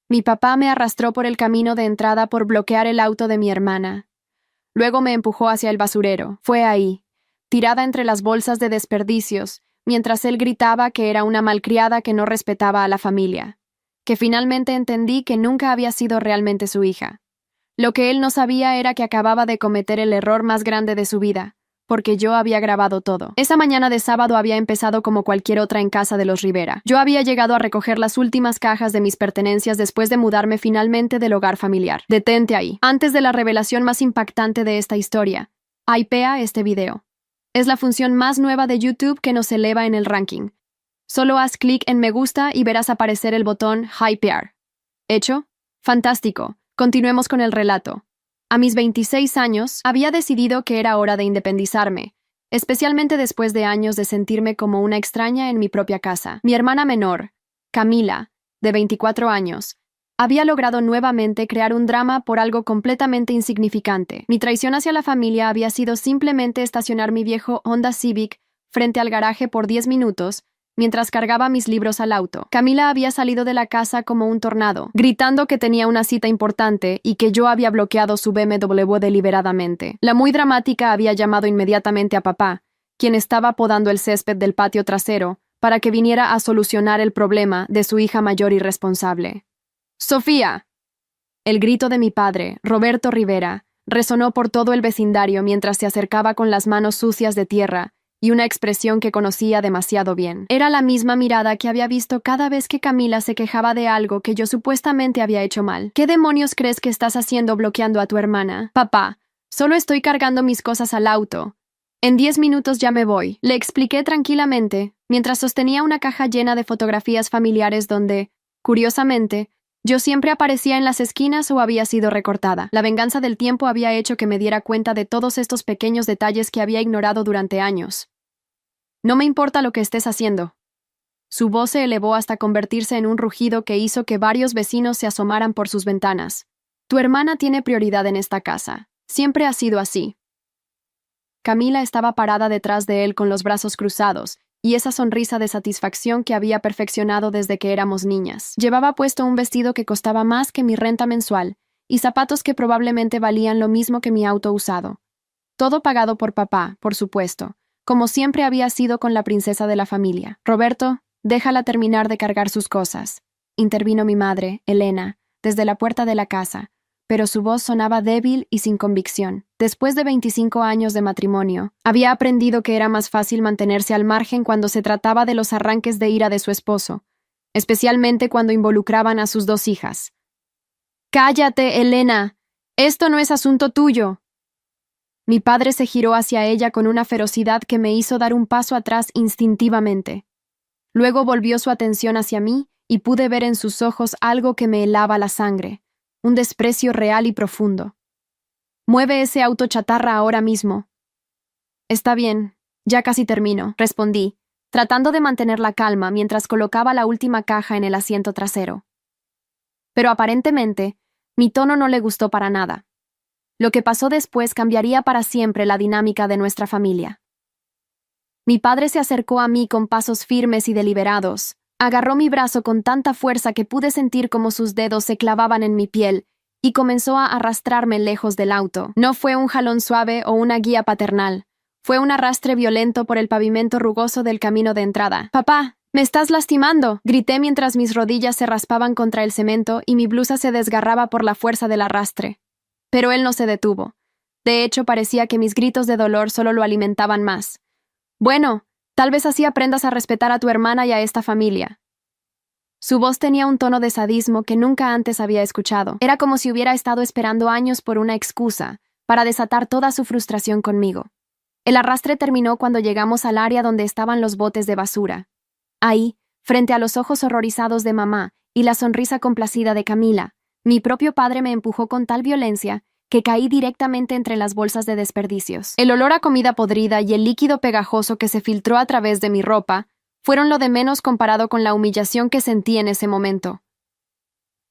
Mi papá me arrastró por el camino de entrada por bloquear el auto de mi hermana. Luego me empujó hacia el basurero. Fue ahí, tirada entre las bolsas de desperdicios, mientras él gritaba que era una malcriada que no respetaba a la familia, que finalmente entendí que nunca había sido realmente su hija. Lo que él no sabía era que acababa de cometer el error más grande de su vida, porque yo había grabado todo. Esa mañana de sábado había empezado como cualquier otra en casa de los Rivera. Yo había llegado a recoger las últimas cajas de mis pertenencias después de mudarme finalmente del hogar familiar. Detente ahí. Antes de la revelación más impactante de esta historia, hypea este video. Es la función más nueva de YouTube que nos eleva en el ranking. Solo haz clic en me gusta y verás aparecer el botón hypear. ¿Hecho? Fantástico. Continuemos con el relato. A mis 26 años, había decidido que era hora de independizarme, especialmente después de años de sentirme como una extraña en mi propia casa. Mi hermana menor, Camila, de 24 años, había logrado nuevamente crear un drama por algo completamente insignificante. Mi traición hacia la familia había sido simplemente estacionar mi viejo Honda Civic frente al garaje por 10 minutos, mientras cargaba mis libros al auto. Camila había salido de la casa como un tornado, gritando que tenía una cita importante y que yo había bloqueado su BMW deliberadamente. La muy dramática había llamado inmediatamente a papá, quien estaba podando el césped del patio trasero, para que viniera a solucionar el problema de su hija mayor irresponsable. ¡Sofía! El grito de mi padre, Roberto Rivera, resonó por todo el vecindario mientras se acercaba con las manos sucias de tierra y una expresión que conocía demasiado bien. Era la misma mirada que había visto cada vez que Camila se quejaba de algo que yo supuestamente había hecho mal. ¿Qué demonios crees que estás haciendo bloqueando a tu hermana? Papá, solo estoy cargando mis cosas al auto. En 10 minutos ya me voy, le expliqué tranquilamente, mientras sostenía una caja llena de fotografías familiares donde, curiosamente, yo siempre aparecía en las esquinas o había sido recortada. La venganza del tiempo había hecho que me diera cuenta de todos estos pequeños detalles que había ignorado durante años. No me importa lo que estés haciendo. Su voz se elevó hasta convertirse en un rugido que hizo que varios vecinos se asomaran por sus ventanas. Tu hermana tiene prioridad en esta casa. Siempre ha sido así. Camila estaba parada detrás de él con los brazos cruzados, y esa sonrisa de satisfacción que había perfeccionado desde que éramos niñas. Llevaba puesto un vestido que costaba más que mi renta mensual, y zapatos que probablemente valían lo mismo que mi auto usado. Todo pagado por papá, por supuesto, como siempre había sido con la princesa de la familia. Roberto, déjala terminar de cargar sus cosas, intervino mi madre, Elena, desde la puerta de la casa, pero su voz sonaba débil y sin convicción. Después de 25 años de matrimonio, había aprendido que era más fácil mantenerse al margen cuando se trataba de los arranques de ira de su esposo, especialmente cuando involucraban a sus 2 hijas. «¡Cállate, Elena! Esto no es asunto tuyo». Mi padre se giró hacia ella con una ferocidad que me hizo dar un paso atrás instintivamente. Luego volvió su atención hacia mí y pude ver en sus ojos algo que me helaba la sangre, un desprecio real y profundo. «Mueve ese auto chatarra ahora mismo». «Está bien, ya casi termino», respondí, tratando de mantener la calma mientras colocaba la última caja en el asiento trasero. Pero aparentemente, mi tono no le gustó para nada. Lo que pasó después cambiaría para siempre la dinámica de nuestra familia. Mi padre se acercó a mí con pasos firmes y deliberados. Agarró mi brazo con tanta fuerza que pude sentir cómo sus dedos se clavaban en mi piel y comenzó a arrastrarme lejos del auto. No fue un jalón suave o una guía paternal. Fue un arrastre violento por el pavimento rugoso del camino de entrada. «¡Papá! ¡Me estás lastimando!», grité mientras mis rodillas se raspaban contra el cemento y mi blusa se desgarraba por la fuerza del arrastre. Pero él no se detuvo. De hecho, parecía que mis gritos de dolor solo lo alimentaban más. «Bueno, tal vez así aprendas a respetar a tu hermana y a esta familia». Su voz tenía un tono de sadismo que nunca antes había escuchado. Era como si hubiera estado esperando años por una excusa para desatar toda su frustración conmigo. El arrastre terminó cuando llegamos al área donde estaban los botes de basura. Ahí, frente a los ojos horrorizados de mamá y la sonrisa complacida de Camila, mi propio padre me empujó con tal violencia que caí directamente entre las bolsas de desperdicios. El olor a comida podrida y el líquido pegajoso que se filtró a través de mi ropa fueron lo de menos comparado con la humillación que sentí en ese momento.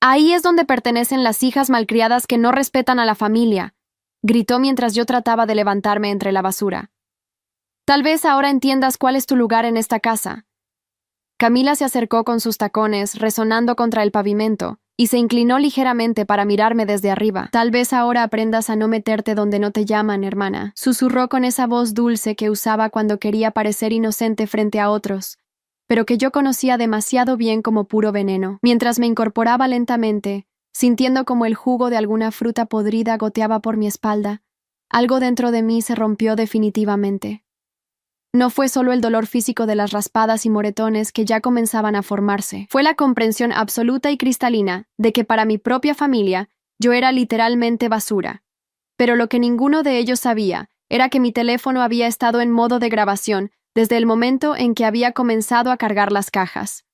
«Ahí es donde pertenecen las hijas malcriadas que no respetan a la familia», gritó mientras yo trataba de levantarme entre la basura. «Tal vez ahora entiendas cuál es tu lugar en esta casa». Camila se acercó con sus tacones resonando contra el pavimento y se inclinó ligeramente para mirarme desde arriba. Tal vez ahora aprendas a no meterte donde no te llaman, hermana, susurró con esa voz dulce que usaba cuando quería parecer inocente frente a otros, pero que yo conocía demasiado bien como puro veneno. Mientras me incorporaba lentamente, sintiendo como el jugo de alguna fruta podrida goteaba por mi espalda, algo dentro de mí se rompió definitivamente. No fue solo el dolor físico de las raspadas y moretones que ya comenzaban a formarse, fue la comprensión absoluta y cristalina de que para mi propia familia yo era literalmente basura. Pero lo que ninguno de ellos sabía era que mi teléfono había estado en modo de grabación desde el momento en que había comenzado a cargar las cajas.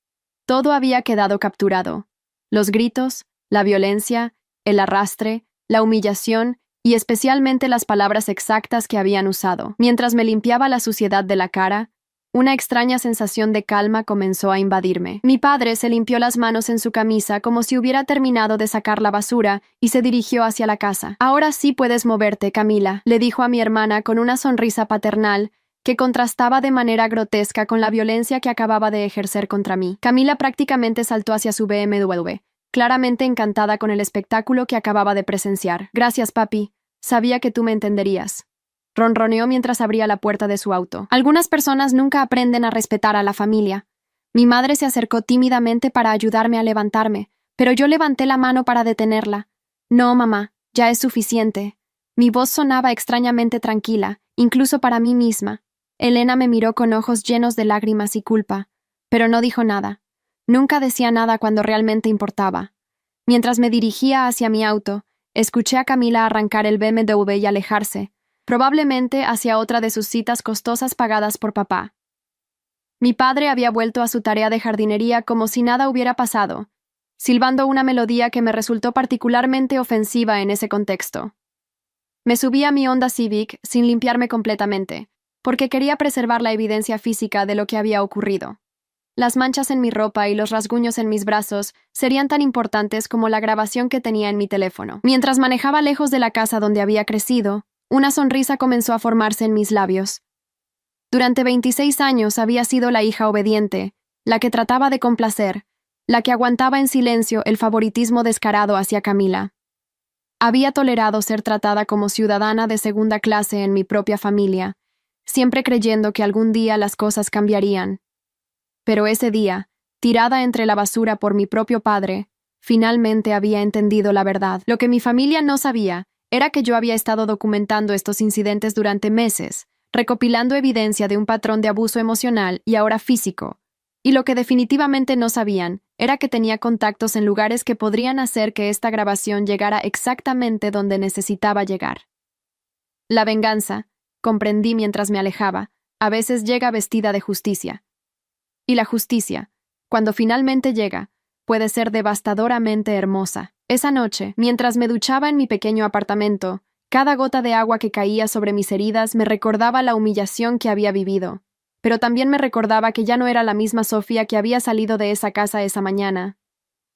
Todo había quedado capturado. Los gritos, la violencia, el arrastre, la humillación y especialmente las palabras exactas que habían usado. Mientras me limpiaba la suciedad de la cara, una extraña sensación de calma comenzó a invadirme. Mi padre se limpió las manos en su camisa como si hubiera terminado de sacar la basura y se dirigió hacia la casa. «Ahora sí puedes moverte, Camila», le dijo a mi hermana con una sonrisa paternal que contrastaba de manera grotesca con la violencia que acababa de ejercer contra mí. Camila prácticamente saltó hacia su BMW, claramente encantada con el espectáculo que acababa de presenciar. «Gracias, papi. Sabía que tú me entenderías», ronroneó mientras abría la puerta de su auto. Algunas personas nunca aprenden a respetar a la familia. Mi madre se acercó tímidamente para ayudarme a levantarme, pero yo levanté la mano para detenerla. «No, mamá, ya es suficiente». Mi voz sonaba extrañamente tranquila, incluso para mí misma. Elena me miró con ojos llenos de lágrimas y culpa, pero no dijo nada. Nunca decía nada cuando realmente importaba. Mientras me dirigía hacia mi auto, escuché a Camila arrancar el BMW y alejarse, probablemente hacia otra de sus citas costosas pagadas por papá. Mi padre había vuelto a su tarea de jardinería como si nada hubiera pasado, silbando una melodía que me resultó particularmente ofensiva en ese contexto. Me subí a mi Honda Civic sin limpiarme completamente, porque quería preservar la evidencia física de lo que había ocurrido. Las manchas en mi ropa y los rasguños en mis brazos serían tan importantes como la grabación que tenía en mi teléfono. Mientras manejaba lejos de la casa donde había crecido, una sonrisa comenzó a formarse en mis labios. Durante 26 años había sido la hija obediente, la que trataba de complacer, la que aguantaba en silencio el favoritismo descarado hacia Camila. Había tolerado ser tratada como ciudadana de segunda clase en mi propia familia, siempre creyendo que algún día las cosas cambiarían. Pero ese día, tirada entre la basura por mi propio padre, finalmente había entendido la verdad. Lo que mi familia no sabía era que yo había estado documentando estos incidentes durante meses, recopilando evidencia de un patrón de abuso emocional y ahora físico. Y lo que definitivamente no sabían era que tenía contactos en lugares que podrían hacer que esta grabación llegara exactamente donde necesitaba llegar. La venganza, comprendí mientras me alejaba, a veces llega vestida de justicia. Y la justicia, cuando finalmente llega, puede ser devastadoramente hermosa. Esa noche, mientras me duchaba en mi pequeño apartamento, cada gota de agua que caía sobre mis heridas me recordaba la humillación que había vivido, pero también me recordaba que ya no era la misma Sofía que había salido de esa casa esa mañana.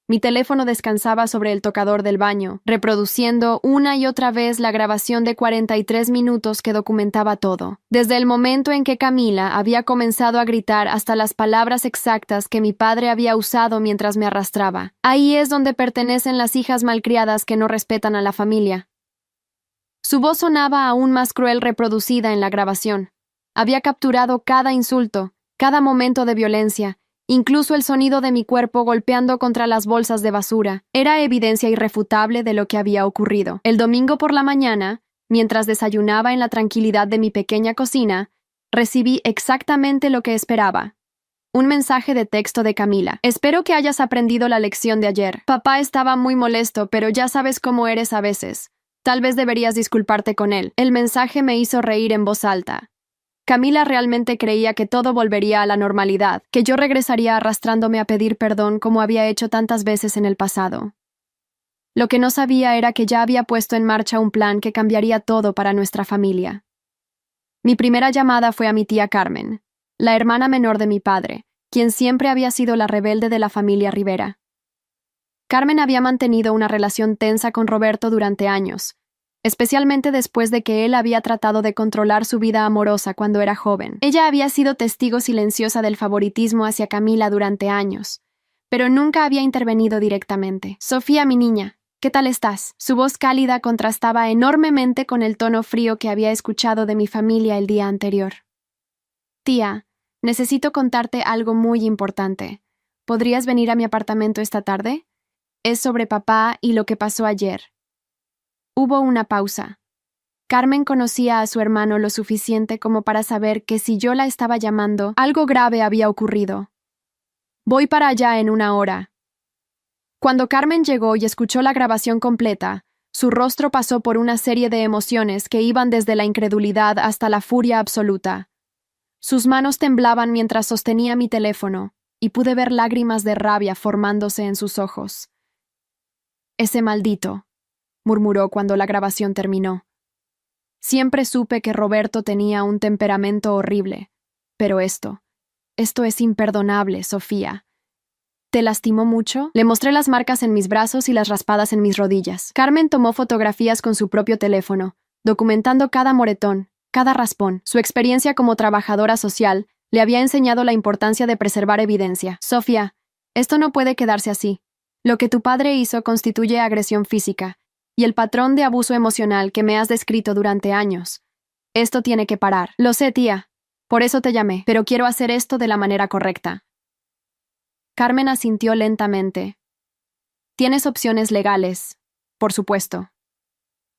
Mi teléfono descansaba sobre el tocador del baño, reproduciendo una y otra vez la grabación de 43 minutos que documentaba todo, desde el momento en que Camila había comenzado a gritar hasta las palabras exactas que mi padre había usado mientras me arrastraba. Ahí es donde pertenecen las hijas malcriadas que no respetan a la familia. Su voz sonaba aún más cruel reproducida en la grabación. Había capturado cada insulto, cada momento de violencia, incluso el sonido de mi cuerpo golpeando contra las bolsas de basura. Era evidencia irrefutable de lo que había ocurrido. El domingo por la mañana, mientras desayunaba en la tranquilidad de mi pequeña cocina, recibí exactamente lo que esperaba. Un mensaje de texto de Camila. «Espero que hayas aprendido la lección de ayer. Papá estaba muy molesto, pero ya sabes cómo eres a veces. Tal vez deberías disculparte con él». El mensaje me hizo reír en voz alta. Camila realmente creía que todo volvería a la normalidad, que yo regresaría arrastrándome a pedir perdón como había hecho tantas veces en el pasado. Lo que no sabía era que ya había puesto en marcha un plan que cambiaría todo para nuestra familia. Mi primera llamada fue a mi tía Carmen, la hermana menor de mi padre, quien siempre había sido la rebelde de la familia Rivera. Carmen había mantenido una relación tensa con Roberto durante años, especialmente después de que él había tratado de controlar su vida amorosa cuando era joven. Ella había sido testigo silenciosa del favoritismo hacia Camila durante años, pero nunca había intervenido directamente. Sofía, mi niña, ¿qué tal estás? Su voz cálida contrastaba enormemente con el tono frío que había escuchado de mi familia el día anterior. Tía, necesito contarte algo muy importante. ¿Podrías venir a mi apartamento esta tarde? Es sobre papá y lo que pasó ayer. Hubo una pausa. Carmen conocía a su hermano lo suficiente como para saber que si yo la estaba llamando, algo grave había ocurrido. Voy para allá en 1 hora. Cuando Carmen llegó y escuchó la grabación completa, su rostro pasó por una serie de emociones que iban desde la incredulidad hasta la furia absoluta. Sus manos temblaban mientras sostenía mi teléfono, y pude ver lágrimas de rabia formándose en sus ojos. «Ese maldito», murmuró cuando la grabación terminó. Siempre supe que Roberto tenía un temperamento horrible, pero esto es imperdonable, Sofía. ¿Te lastimó mucho? Le mostré las marcas en mis brazos y las raspadas en mis rodillas. Carmen tomó fotografías con su propio teléfono, documentando cada moretón, cada raspón. Su experiencia como trabajadora social le había enseñado la importancia de preservar evidencia. Sofía, esto no puede quedarse así. Lo que tu padre hizo constituye agresión física, y el patrón de abuso emocional que me has descrito durante años. Esto tiene que parar. Lo sé, tía. Por eso te llamé, pero quiero hacer esto de la manera correcta. Carmen asintió lentamente. Tienes opciones legales, por supuesto.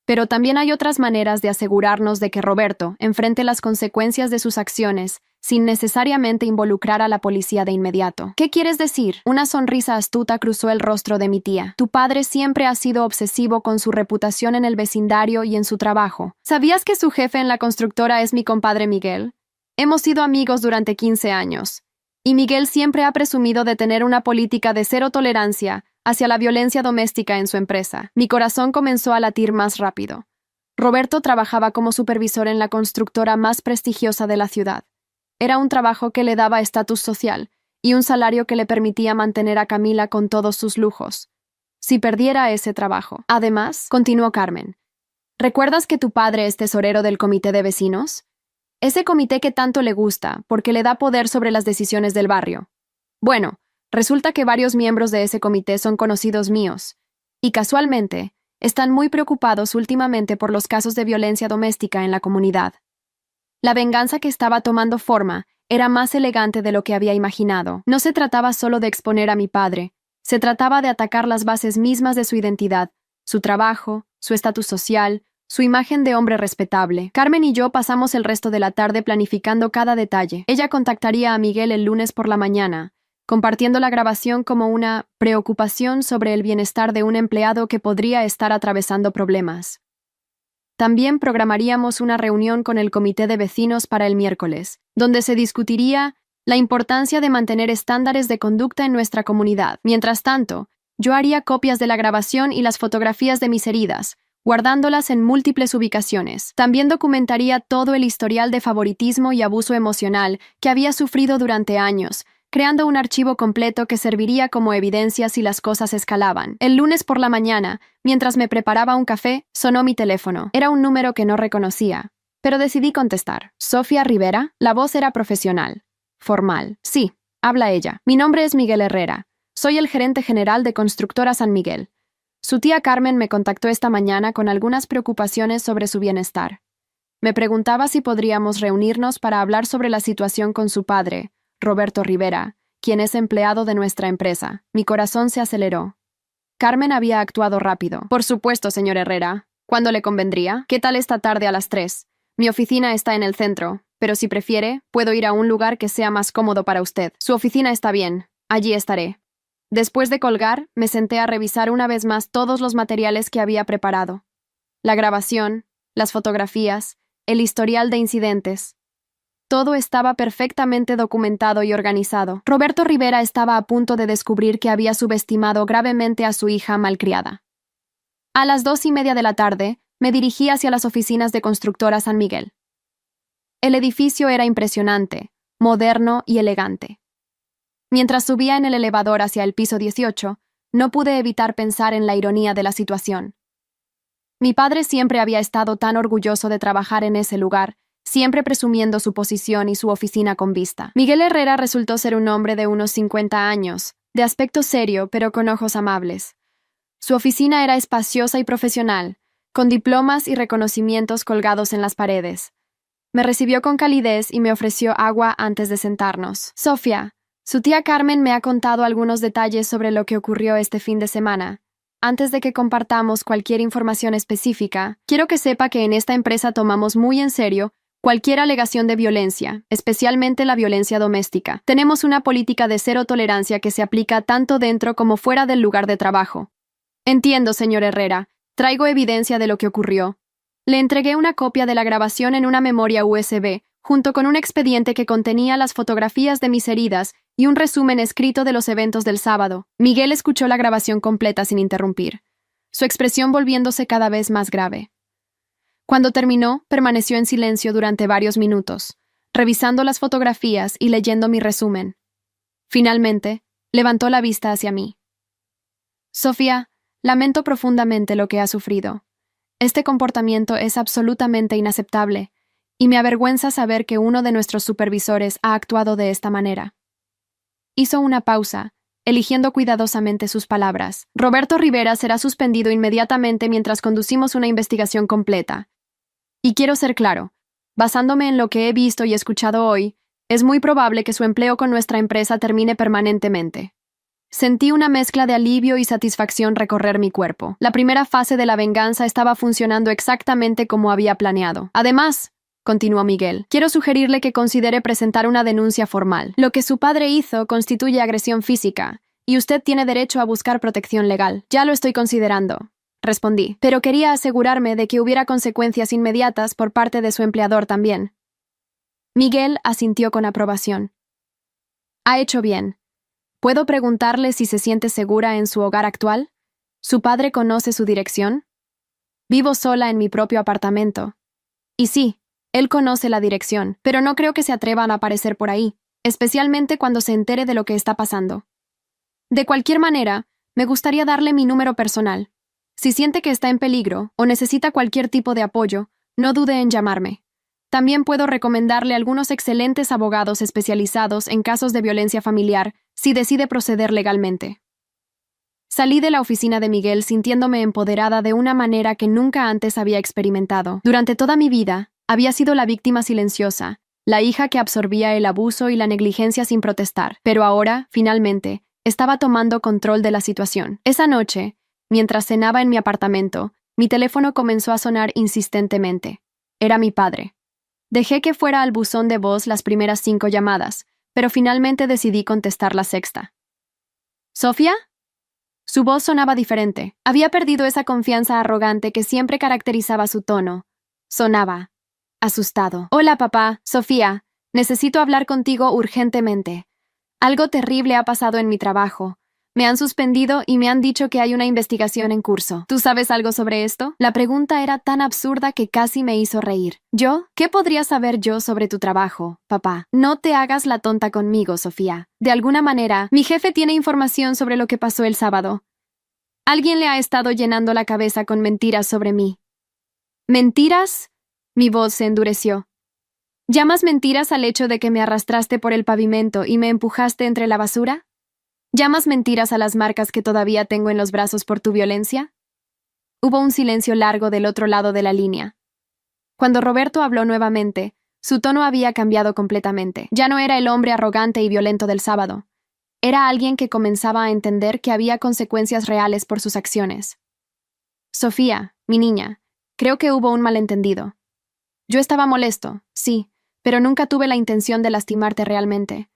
Pero también hay otras maneras de asegurarnos de que Roberto enfrente las consecuencias de sus acciones sin necesariamente involucrar a la policía de inmediato. ¿Qué quieres decir? Una sonrisa astuta cruzó el rostro de mi tía. Tu padre siempre ha sido obsesivo con su reputación en el vecindario y en su trabajo. ¿Sabías que su jefe en la constructora es mi compadre Miguel? Hemos sido amigos durante 15 años. Y Miguel siempre ha presumido de tener una política de cero tolerancia hacia la violencia doméstica en su empresa. Mi corazón comenzó a latir más rápido. Roberto trabajaba como supervisor en la constructora más prestigiosa de la ciudad. Era un trabajo que le daba estatus social y un salario que le permitía mantener a Camila con todos sus lujos. Si perdiera ese trabajo. Además, continuó Carmen, ¿recuerdas que tu padre es tesorero del comité de vecinos? Ese comité que tanto le gusta, porque le da poder sobre las decisiones del barrio. Bueno, resulta que varios miembros de ese comité son conocidos míos, y casualmente, están muy preocupados últimamente por los casos de violencia doméstica en la comunidad. La venganza que estaba tomando forma era más elegante de lo que había imaginado. No se trataba solo de exponer a mi padre, se trataba de atacar las bases mismas de su identidad, su trabajo, su estatus social, su imagen de hombre respetable. Carmen y yo pasamos el resto de la tarde planificando cada detalle. Ella contactaría a Miguel el lunes por la mañana, compartiendo la grabación como una preocupación sobre el bienestar de un empleado que podría estar atravesando problemas. También programaríamos una reunión con el comité de vecinos para el miércoles, donde se discutiría la importancia de mantener estándares de conducta en nuestra comunidad. Mientras tanto, yo haría copias de la grabación y las fotografías de mis heridas, guardándolas en múltiples ubicaciones. También documentaría todo el historial de favoritismo y abuso emocional que había sufrido durante años, creando un archivo completo que serviría como evidencia si las cosas escalaban. El lunes por la mañana, mientras me preparaba un café, sonó mi teléfono. Era un número que no reconocía, pero decidí contestar. ¿Sofía Rivera? La voz era profesional. Formal. Sí, habla ella. Mi nombre es Miguel Herrera. Soy el gerente general de Constructora San Miguel. Su tía Carmen me contactó esta mañana con algunas preocupaciones sobre su bienestar. Me preguntaba si podríamos reunirnos para hablar sobre la situación con su padre, Roberto Rivera, quien es empleado de nuestra empresa. Mi corazón se aceleró. Carmen había actuado rápido. Por supuesto, señor Herrera. ¿Cuándo le convendría? ¿Qué tal esta tarde a las 3? Mi oficina está en el centro, pero si prefiere, puedo ir a un lugar que sea más cómodo para usted. Su oficina está bien. Allí estaré. Después de colgar, me senté a revisar una vez más todos los materiales que había preparado. La grabación, las fotografías, el historial de incidentes. Todo estaba perfectamente documentado y organizado. Roberto Rivera estaba a punto de descubrir que había subestimado gravemente a su hija malcriada. A las 2:30 de la tarde, me dirigí hacia las oficinas de Constructora San Miguel. El edificio era impresionante, moderno y elegante. Mientras subía en el elevador hacia el piso 18, no pude evitar pensar en la ironía de la situación. Mi padre siempre había estado tan orgulloso de trabajar en ese lugar, siempre presumiendo su posición y su oficina con vista. Miguel Herrera resultó ser un hombre de unos 50 años, de aspecto serio pero con ojos amables. Su oficina era espaciosa y profesional, con diplomas y reconocimientos colgados en las paredes. Me recibió con calidez y me ofreció agua antes de sentarnos. Sofía, su tía Carmen me ha contado algunos detalles sobre lo que ocurrió este fin de semana. Antes de que compartamos cualquier información específica, quiero que sepa que en esta empresa tomamos muy en serio cualquier alegación de violencia, especialmente la violencia doméstica. Tenemos una política de cero tolerancia que se aplica tanto dentro como fuera del lugar de trabajo. Entiendo, señor Herrera. Traigo evidencia de lo que ocurrió. Le entregué una copia de la grabación en una memoria USB, junto con un expediente que contenía las fotografías de mis heridas y un resumen escrito de los eventos del sábado. Miguel escuchó la grabación completa sin interrumpir, su expresión volviéndose cada vez más grave. Cuando terminó, permaneció en silencio durante varios minutos, revisando las fotografías y leyendo mi resumen. Finalmente, levantó la vista hacia mí. Sofía, lamento profundamente lo que ha sufrido. Este comportamiento es absolutamente inaceptable, y me avergüenza saber que uno de nuestros supervisores ha actuado de esta manera. Hizo una pausa, eligiendo cuidadosamente sus palabras. Roberto Rivera será suspendido inmediatamente mientras conducimos una investigación completa. Y quiero ser claro, basándome en lo que he visto y escuchado hoy, es muy probable que su empleo con nuestra empresa termine permanentemente. Sentí una mezcla de alivio y satisfacción recorrer mi cuerpo. La primera fase de la venganza estaba funcionando exactamente como había planeado. Además, continuó Miguel, quiero sugerirle que considere presentar una denuncia formal. Lo que su padre hizo constituye agresión física, y usted tiene derecho a buscar protección legal. Ya lo estoy considerando, respondí, pero quería asegurarme de que hubiera consecuencias inmediatas por parte de su empleador también. Miguel asintió con aprobación. Ha hecho bien. ¿Puedo preguntarle si se siente segura en su hogar actual? ¿Su padre conoce su dirección? Vivo sola en mi propio apartamento. Y sí, él conoce la dirección, pero no creo que se atrevan a aparecer por ahí, especialmente cuando se entere de lo que está pasando. De cualquier manera, me gustaría darle mi número personal. Si siente que está en peligro o necesita cualquier tipo de apoyo, no dude en llamarme. También puedo recomendarle algunos excelentes abogados especializados en casos de violencia familiar si decide proceder legalmente. Salí de la oficina de Miguel sintiéndome empoderada de una manera que nunca antes había experimentado. Durante toda mi vida, había sido la víctima silenciosa, la hija que absorbía el abuso y la negligencia sin protestar. Pero ahora, finalmente, estaba tomando control de la situación. Esa noche, mientras cenaba en mi apartamento, mi teléfono comenzó a sonar insistentemente. Era mi padre. Dejé que fuera al buzón de voz las primeras 5 llamadas, pero finalmente decidí contestar la sexta. ¿Sofía? Su voz sonaba diferente. Había perdido esa confianza arrogante que siempre caracterizaba su tono. Sonaba asustado. Hola, papá, Sofía. Necesito hablar contigo urgentemente. Algo terrible ha pasado en mi trabajo. Me han suspendido y me han dicho que hay una investigación en curso. ¿Tú sabes algo sobre esto? La pregunta era tan absurda que casi me hizo reír. ¿Yo? ¿Qué podría saber yo sobre tu trabajo, papá? No te hagas la tonta conmigo, Sofía. De alguna manera, mi jefe tiene información sobre lo que pasó el sábado. Alguien le ha estado llenando la cabeza con mentiras sobre mí. ¿Mentiras? Mi voz se endureció. ¿Llamas mentiras al hecho de que me arrastraste por el pavimento y me empujaste entre la basura? ¿Llamas mentiras a las marcas que todavía tengo en los brazos por tu violencia? Hubo un silencio largo del otro lado de la línea. Cuando Roberto habló nuevamente, su tono había cambiado completamente. Ya no era el hombre arrogante y violento del sábado. Era alguien que comenzaba a entender que había consecuencias reales por sus acciones. Sofía, mi niña, creo que hubo un malentendido. Yo estaba molesto, sí, pero nunca tuve la intención de lastimarte realmente.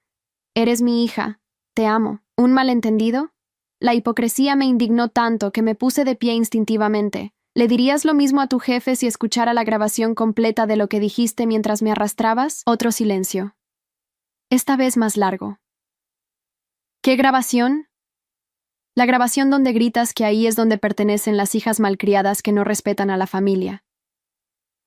Eres mi hija. Te amo. ¿Un malentendido? La hipocresía me indignó tanto que me puse de pie instintivamente. ¿Le dirías lo mismo a tu jefe si escuchara la grabación completa de lo que dijiste mientras me arrastrabas? Otro silencio. Esta vez más largo. ¿Qué grabación? La grabación donde gritas que ahí es donde pertenecen las hijas malcriadas que no respetan a la familia.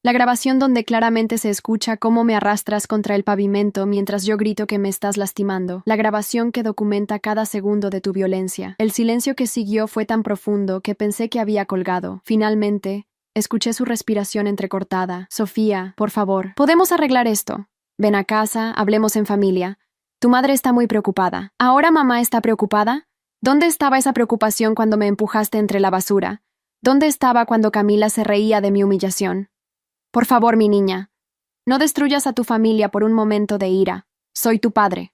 La grabación donde claramente se escucha cómo me arrastras contra el pavimento mientras yo grito que me estás lastimando. La grabación que documenta cada segundo de tu violencia. El silencio que siguió fue tan profundo que pensé que había colgado. Finalmente, escuché su respiración entrecortada. Sofía, por favor, ¿podemos arreglar esto? Ven a casa, hablemos en familia. Tu madre está muy preocupada. ¿Ahora mamá está preocupada? ¿Dónde estaba esa preocupación cuando me empujaste entre la basura? ¿Dónde estaba cuando Camila se reía de mi humillación? Por favor, mi niña, no destruyas a tu familia por un momento de ira. Soy tu padre.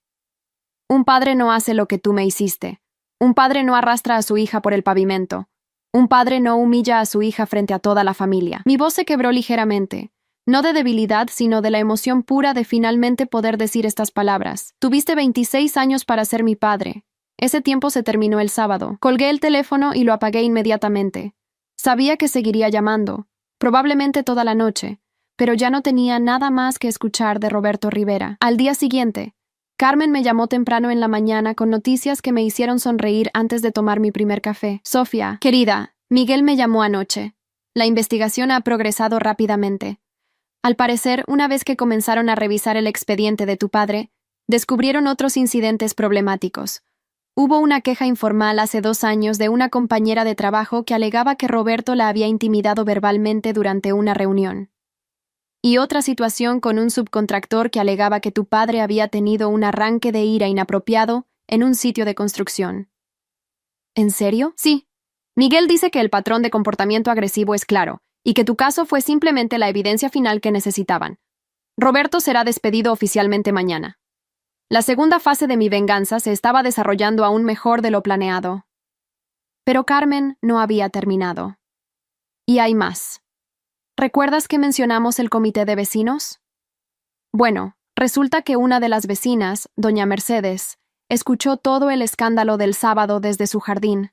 Un padre no hace lo que tú me hiciste. Un padre no arrastra a su hija por el pavimento. Un padre no humilla a su hija frente a toda la familia. Mi voz se quebró ligeramente, no de debilidad, sino de la emoción pura de finalmente poder decir estas palabras. Tuviste 26 años para ser mi padre. Ese tiempo se terminó el sábado. Colgué el teléfono y lo apagué inmediatamente. Sabía que seguiría llamando, probablemente toda la noche, pero ya no tenía nada más que escuchar de Roberto Rivera. Al día siguiente, Carmen me llamó temprano en la mañana con noticias que me hicieron sonreír antes de tomar mi primer café. Sofía, querida, Miguel me llamó anoche. La investigación ha progresado rápidamente. Al parecer, una vez que comenzaron a revisar el expediente de tu padre, descubrieron otros incidentes problemáticos. Hubo una queja informal hace 2 años de una compañera de trabajo que alegaba que Roberto la había intimidado verbalmente durante una reunión. Y otra situación con un subcontractor que alegaba que tu padre había tenido un arranque de ira inapropiado en un sitio de construcción. ¿En serio? Sí. Miguel dice que el patrón de comportamiento agresivo es claro, y que tu caso fue simplemente la evidencia final que necesitaban. Roberto será despedido oficialmente mañana. La segunda fase de mi venganza se estaba desarrollando aún mejor de lo planeado. Pero Carmen no había terminado. Y hay más. ¿Recuerdas que mencionamos el comité de vecinos? Bueno, resulta que una de las vecinas, doña Mercedes, escuchó todo el escándalo del sábado desde su jardín.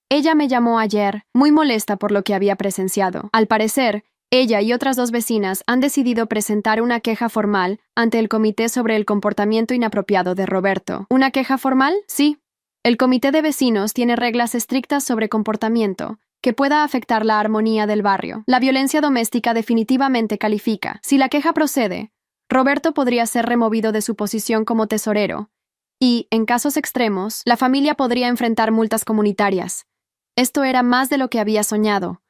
Ella me llamó ayer, muy molesta por lo que había presenciado. Al parecer, ella y otras 2 vecinas han decidido presentar una queja formal ante el comité sobre el comportamiento inapropiado de Roberto. ¿Una queja formal? Sí. El comité de vecinos tiene reglas estrictas sobre comportamiento que pueda afectar la armonía del barrio. La violencia doméstica definitivamente califica. Si la queja procede, Roberto podría ser removido de su posición como tesorero y, en casos extremos, la familia podría enfrentar multas comunitarias. Esto era más de lo que había soñado.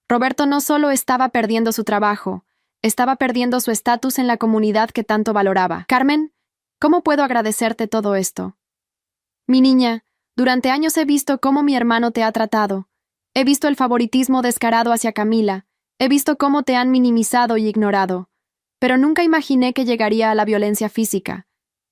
Roberto no solo estaba perdiendo su trabajo, estaba perdiendo su estatus en la comunidad que tanto valoraba. Carmen, ¿cómo puedo agradecerte todo esto? Mi niña, durante años he visto cómo mi hermano te ha tratado. He visto el favoritismo descarado hacia Camila. He visto cómo te han minimizado y ignorado. Pero nunca imaginé que llegaría a la violencia física.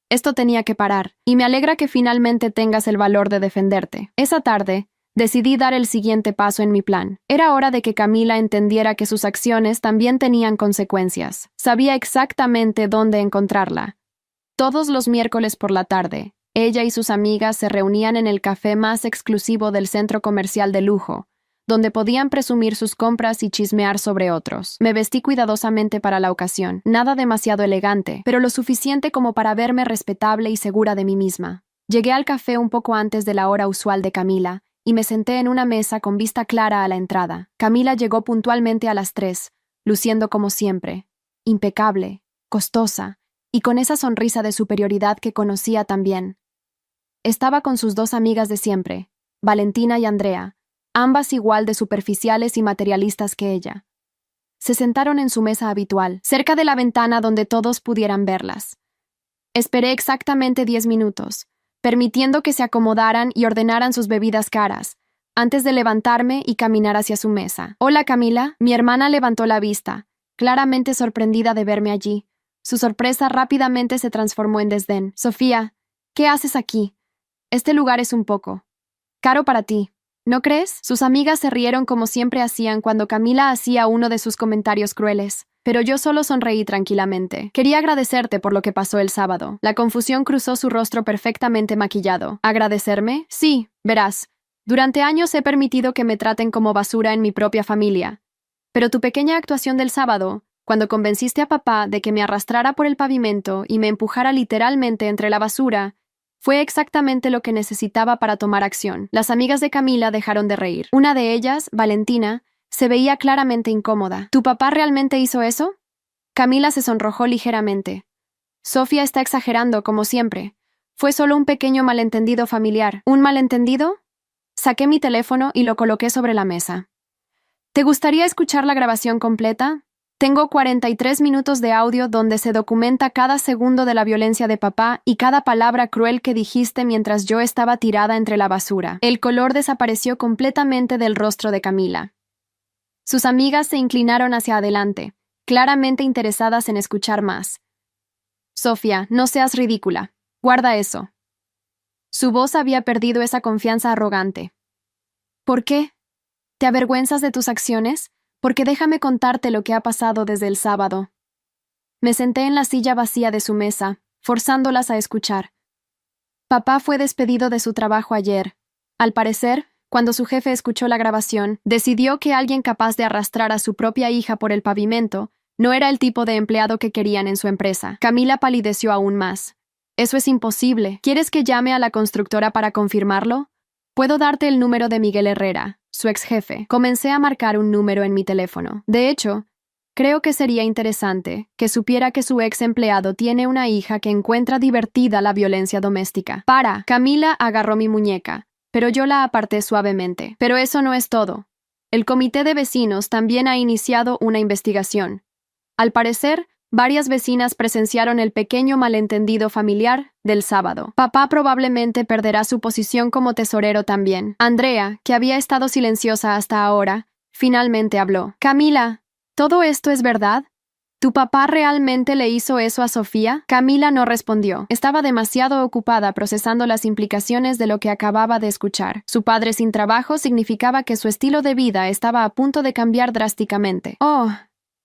Esto tenía que parar, y me alegra que finalmente tengas el valor de defenderte. Esa tarde, decidí dar el siguiente paso en mi plan. Era hora de que Camila entendiera que sus acciones también tenían consecuencias. Sabía exactamente dónde encontrarla. Todos los miércoles por la tarde, ella y sus amigas se reunían en el café más exclusivo del centro comercial de lujo, donde podían presumir sus compras y chismear sobre otros. Me vestí cuidadosamente para la ocasión, nada demasiado elegante, pero lo suficiente como para verme respetable y segura de mí misma. Llegué al café un poco antes de la hora usual de Camila, y me senté en una mesa con vista clara a la entrada. Camila llegó puntualmente a las 3, luciendo como siempre, impecable, costosa, y con esa sonrisa de superioridad que conocía tan bien. Estaba con sus 2 amigas de siempre, Valentina y Andrea, ambas igual de superficiales y materialistas que ella. Se sentaron en su mesa habitual, cerca de la ventana donde todos pudieran verlas. Esperé exactamente 10 minutos, permitiendo que se acomodaran y ordenaran sus bebidas caras, antes de levantarme y caminar hacia su mesa. «Hola, Camila». Mi hermana levantó la vista, claramente sorprendida de verme allí. Su sorpresa rápidamente se transformó en desdén. «Sofía, ¿qué haces aquí? Este lugar es un poco caro para ti, ¿no crees?». Sus amigas se rieron como siempre hacían cuando Camila hacía uno de sus comentarios crueles, pero yo solo sonreí tranquilamente. «Quería agradecerte por lo que pasó el sábado». La confusión cruzó su rostro perfectamente maquillado. «¿Agradecerme? Sí, verás. Durante años he permitido que me traten como basura en mi propia familia. Pero tu pequeña actuación del sábado, cuando convenciste a papá de que me arrastrara por el pavimento y me empujara literalmente entre la basura, fue exactamente lo que necesitaba para tomar acción». Las amigas de Camila dejaron de reír. Una de ellas, Valentina, se veía claramente incómoda. «¿Tu papá realmente hizo eso?». Camila se sonrojó ligeramente. «Sofía está exagerando, como siempre. Fue solo un pequeño malentendido familiar». «¿Un malentendido?». Saqué mi teléfono y lo coloqué sobre la mesa. «¿Te gustaría escuchar la grabación completa?». Tengo 43 minutos de audio donde se documenta cada segundo de la violencia de papá y cada palabra cruel que dijiste mientras yo estaba tirada entre la basura. El color desapareció completamente del rostro de Camila. Sus amigas se inclinaron hacia adelante, claramente interesadas en escuchar más. Sofía, no seas ridícula. Guarda eso. Su voz había perdido esa confianza arrogante. ¿Por qué? ¿Te avergüenzas de tus acciones? Porque déjame contarte lo que ha pasado desde el sábado. Me senté en la silla vacía de su mesa, forzándolas a escuchar. Papá fue despedido de su trabajo ayer. Al parecer, cuando su jefe escuchó la grabación, decidió que alguien capaz de arrastrar a su propia hija por el pavimento no era el tipo de empleado que querían en su empresa. Camila palideció aún más. Eso es imposible. ¿Quieres que llame a la constructora para confirmarlo? Puedo darte el número de Miguel Herrera, su ex jefe. Comencé a marcar un número en mi teléfono. De hecho, creo que sería interesante que supiera que su ex empleado tiene una hija que encuentra divertida la violencia doméstica. ¡Para! Camila agarró mi muñeca, pero yo la aparté suavemente. Pero eso no es todo. El comité de vecinos también ha iniciado una investigación. Al parecer, varias vecinas presenciaron el pequeño malentendido familiar del sábado. Papá probablemente perderá su posición como tesorero también. Andrea, que había estado silenciosa hasta ahora, finalmente habló. Camila, ¿todo esto es verdad? ¿Tu papá realmente le hizo eso a Sofía? Camila no respondió. Estaba demasiado ocupada procesando las implicaciones de lo que acababa de escuchar. Su padre sin trabajo significaba que su estilo de vida estaba a punto de cambiar drásticamente. Oh,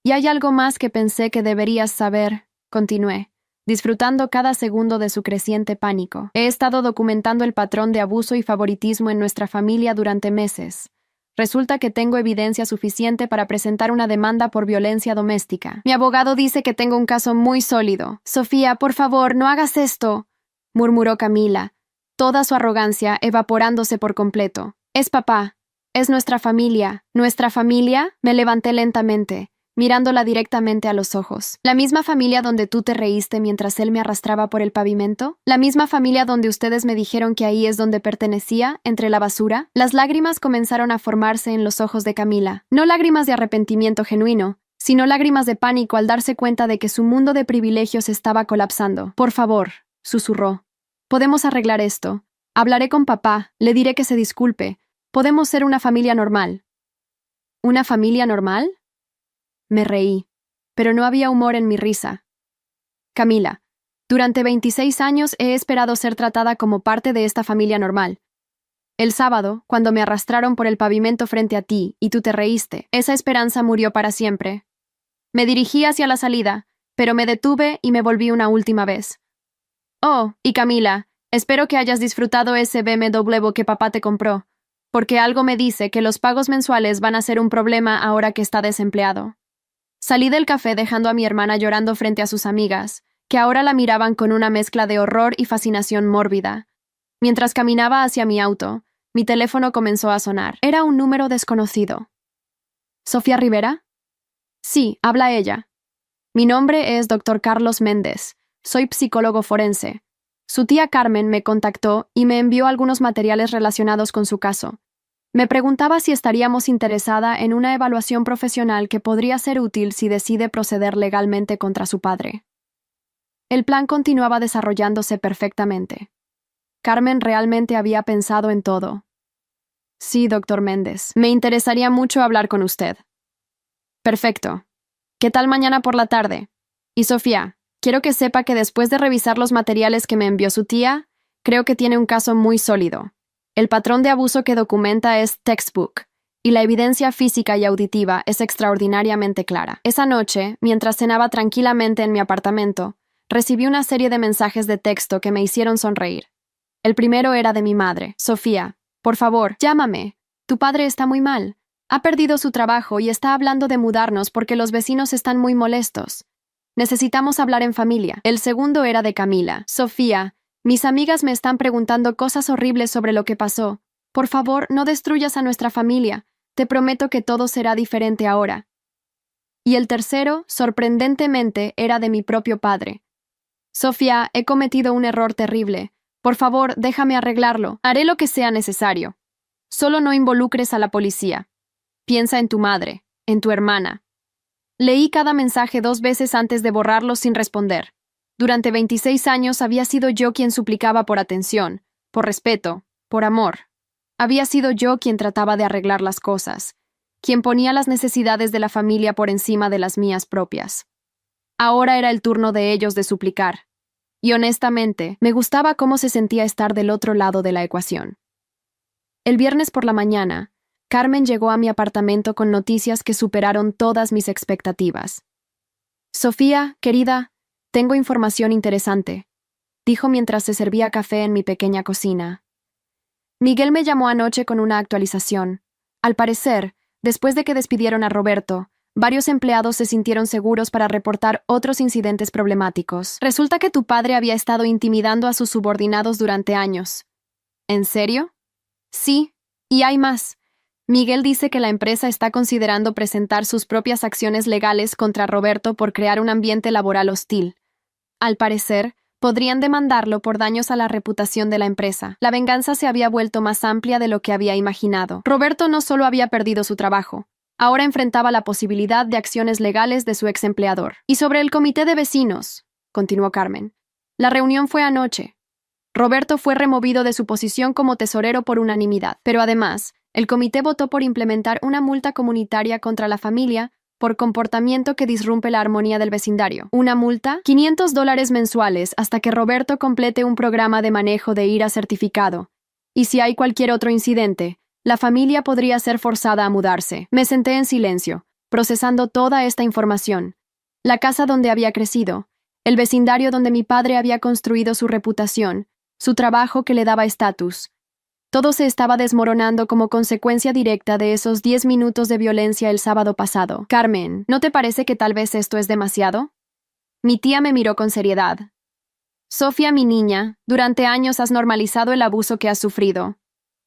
y hay algo más que pensé que deberías saber, continué, disfrutando cada segundo de su creciente pánico. He estado documentando el patrón de abuso y favoritismo en nuestra familia durante meses. Resulta que tengo evidencia suficiente para presentar una demanda por violencia doméstica. Mi abogado dice que tengo un caso muy sólido. Sofía, por favor, no hagas esto, murmuró Camila, toda su arrogancia evaporándose por completo. Es papá. Es nuestra familia. ¿Nuestra familia? Me levanté lentamente, mirándola directamente a los ojos. ¿La misma familia donde tú te reíste mientras él me arrastraba por el pavimento? ¿La misma familia donde ustedes me dijeron que ahí es donde pertenecía, entre la basura? Las lágrimas comenzaron a formarse en los ojos de Camila. No lágrimas de arrepentimiento genuino, sino lágrimas de pánico al darse cuenta de que su mundo de privilegios estaba colapsando. Por favor, susurró. Podemos arreglar esto. Hablaré con papá, le diré que se disculpe. Podemos ser una familia normal. ¿Una familia normal? Me reí, pero no había humor en mi risa. Camila, durante 26 años he esperado ser tratada como parte de esta familia normal. El sábado, cuando me arrastraron por el pavimento frente a ti y tú te reíste, esa esperanza murió para siempre. Me dirigí hacia la salida, pero me detuve y me volví una última vez. Oh, y Camila, espero que hayas disfrutado ese BMW que papá te compró, porque algo me dice que los pagos mensuales van a ser un problema ahora que está desempleado. Salí del café dejando a mi hermana llorando frente a sus amigas, que ahora la miraban con una mezcla de horror y fascinación mórbida. Mientras caminaba hacia mi auto, mi teléfono comenzó a sonar. Era un número desconocido. ¿Sofía Rivera? Sí, habla ella. Mi nombre es Dr. Carlos Méndez. Soy psicólogo forense. Su tía Carmen me contactó y me envió algunos materiales relacionados con su caso. Me preguntaba si estaríamos interesada en una evaluación profesional que podría ser útil si decide proceder legalmente contra su padre. El plan continuaba desarrollándose perfectamente. Carmen realmente había pensado en todo. Sí, doctor Méndez, me interesaría mucho hablar con usted. Perfecto. ¿Qué tal mañana por la tarde? Y Sofía, quiero que sepa que después de revisar los materiales que me envió su tía, creo que tiene un caso muy sólido. El patrón de abuso que documenta es textbook, y la evidencia física y auditiva es extraordinariamente clara. Esa noche, mientras cenaba tranquilamente en mi apartamento, recibí una serie de mensajes de texto que me hicieron sonreír. El primero era de mi madre. Sofía, por favor, llámame. Tu padre está muy mal. Ha perdido su trabajo y está hablando de mudarnos porque los vecinos están muy molestos. Necesitamos hablar en familia. El segundo era de Camila. Sofía, mis amigas me están preguntando cosas horribles sobre lo que pasó. Por favor, no destruyas a nuestra familia. Te prometo que todo será diferente ahora. Y el tercero, sorprendentemente, era de mi propio padre. Sofía, he cometido un error terrible. Por favor, déjame arreglarlo. Haré lo que sea necesario. Solo no involucres a la policía. Piensa en tu madre, en tu hermana. Leí cada mensaje 2 veces antes de borrarlos sin responder. Durante 26 años había sido yo quien suplicaba por atención, por respeto, por amor. Había sido yo quien trataba de arreglar las cosas, quien ponía las necesidades de la familia por encima de las mías propias. Ahora era el turno de ellos de suplicar. Y honestamente, me gustaba cómo se sentía estar del otro lado de la ecuación. El viernes por la mañana, Carmen llegó a mi apartamento con noticias que superaron todas mis expectativas. Sofía, querida, tengo información interesante, dijo mientras se servía café en mi pequeña cocina. Miguel me llamó anoche con una actualización. Al parecer, después de que despidieron a Roberto, varios empleados se sintieron seguros para reportar otros incidentes problemáticos. Resulta que tu padre había estado intimidando a sus subordinados durante años. ¿En serio? Sí, y hay más. Miguel dice que la empresa está considerando presentar sus propias acciones legales contra Roberto por crear un ambiente laboral hostil. Al parecer, podrían demandarlo por daños a la reputación de la empresa. La venganza se había vuelto más amplia de lo que había imaginado. Roberto no solo había perdido su trabajo, ahora enfrentaba la posibilidad de acciones legales de su ex empleador. Y sobre el comité de vecinos, continuó Carmen. La reunión fue anoche. Roberto fue removido de su posición como tesorero por unanimidad, pero además, el comité votó por implementar una multa comunitaria contra la familia por comportamiento que disrumpe la armonía del vecindario. Una multa, $500 mensuales hasta que Roberto complete un programa de manejo de ira certificado. Y si hay cualquier otro incidente, la familia podría ser forzada a mudarse. Me senté en silencio, procesando toda esta información. La casa donde había crecido, el vecindario donde mi padre había construido su reputación, su trabajo que le daba estatus. Todo se estaba desmoronando como consecuencia directa de esos 10 minutos de violencia el sábado pasado. Carmen, ¿no te parece que tal vez esto es demasiado? Mi tía me miró con seriedad. Sofía, mi niña, durante años has normalizado el abuso que has sufrido.